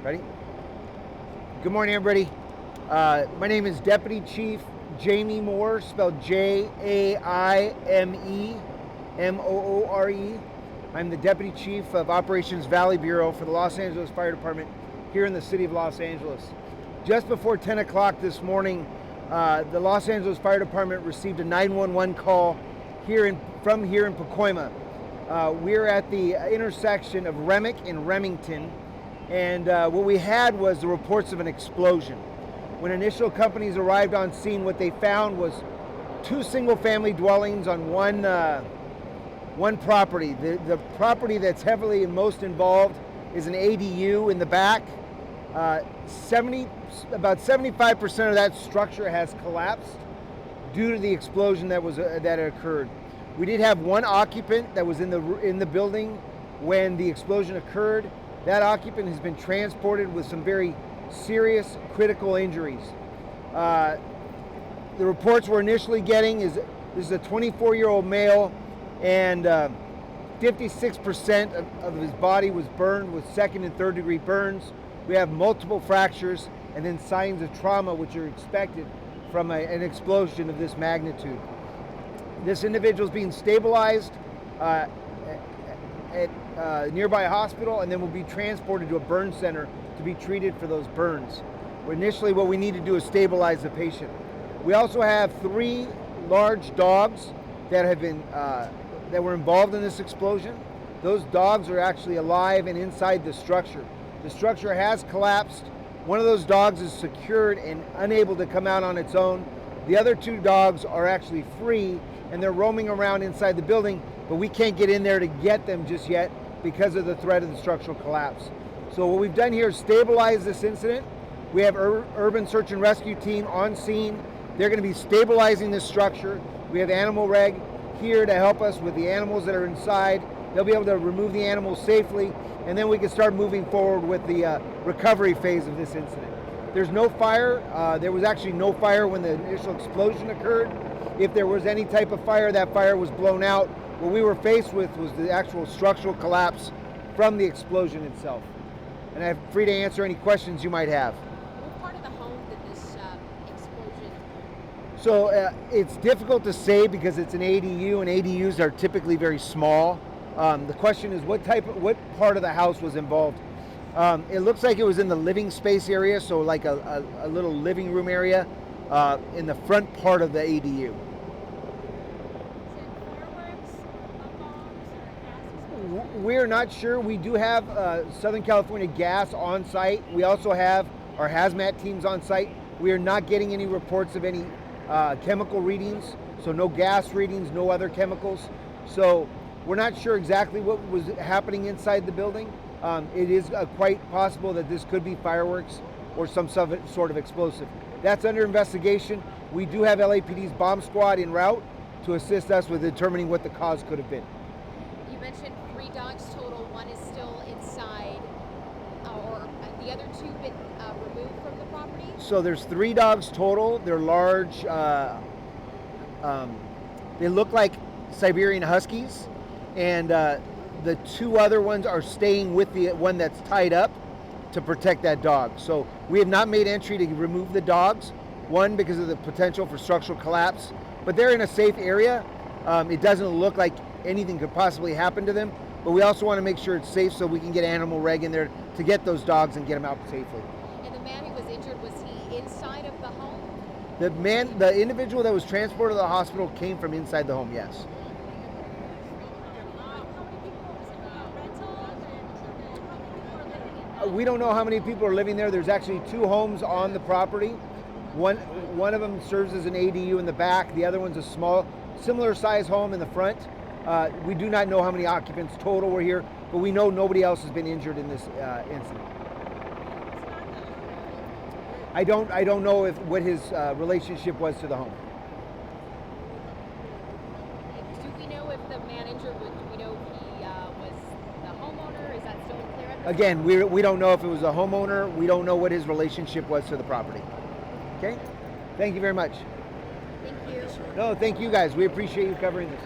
Ready? Good morning, everybody. My name is Deputy Chief Jamie Moore, spelled Jaime-Moore. I'm the Deputy Chief of Operations Valley Bureau for the Los Angeles Fire Department here in the city of Los Angeles. Just before 10 o'clock this morning, the Los Angeles Fire Department received a 911 call from here in Pacoima. We're at the intersection of Remick and Remington, and what we had was the reports of an explosion. When initial companies arrived on scene, what they found was two single-family dwellings on one property. The property that's heavily and most involved is an ADU in the back. About 75% of that structure has collapsed due to the explosion that occurred. We did have one occupant that was in the building when the explosion occurred. That occupant has been transported with some very serious critical injuries. The reports we're initially getting is this is a 24-year-old male, and 56% of his body was burned with second and third degree burns. We have multiple fractures and then signs of trauma which are expected from an explosion of this magnitude. This individual is being stabilized at a nearby hospital, and then will be transported to a burn center to be treated for those burns. Initially, what we need to do is stabilize the patient. We also have 3 large dogs that have been that were involved in this explosion. Those dogs are actually alive and inside the structure. The structure has collapsed. One of those dogs is secured and unable to come out on its own. The other 2 dogs are actually free, and they're roaming around inside the building, but we can't get in there to get them just yet because of the threat of the structural collapse. So what we've done here is stabilize this incident. We have urban search and rescue team on scene. They're going to be stabilizing this structure. We have animal reg here to help us with the animals that are inside. They'll be able to remove the animals safely, and then we can start moving forward with the recovery phase of this incident. There's no fire. There was actually no fire when the initial explosion occurred. If there was any type of fire, that fire was blown out. What we were faced with was the actual structural collapse from the explosion itself. And I'm free to answer any questions you might have. What part of the home did this explosion? So it's difficult to say because it's an ADU, and ADUs are typically very small. The question is what part of the house was involved? It looks like it was in the living space area, so like a little living room area in the front part of the ADU. We're not sure. We do have Southern California Gas on site. We also have our hazmat teams on site. We are not getting any reports of any chemical readings, so no gas readings, no other chemicals. So we're not sure exactly what was happening inside the building. It is quite possible that this could be fireworks or some sort of explosive. That's under investigation. We do have LAPD's bomb squad en route to assist us with determining what the cause could have been. You mentioned 3 dogs total. One is still inside, or the other 2 been removed from the property? So there's 3 dogs total. They're large. They look like Siberian Huskies, and the 2 other ones are staying with the one that's tied up to protect that dog. So we have not made entry to remove the dogs, one because of the potential for structural collapse, but they're in a safe area. It doesn't look like anything could possibly happen to them, but we also want to make sure it's safe so we can get animal reg in there to get those dogs and get them out safely. And the man who was injured, was he inside of the home? The individual that was transported to the hospital came from inside the home, yes. We don't know how many people are living there. There's actually 2 homes on the property. One of them serves as an ADU in the back. The other one's a small, similar size home in the front. We do not know how many occupants total were here, but we know nobody else has been injured in this incident. I don't know what his relationship was to the home. Do we know if the man injured, do we know if he was the homeowner? Is that still unclear? Again, we don't know if it was a homeowner. We don't know what his relationship was to the property. Okay? Thank you very much. Thank you. No, thank you guys. We appreciate you covering this.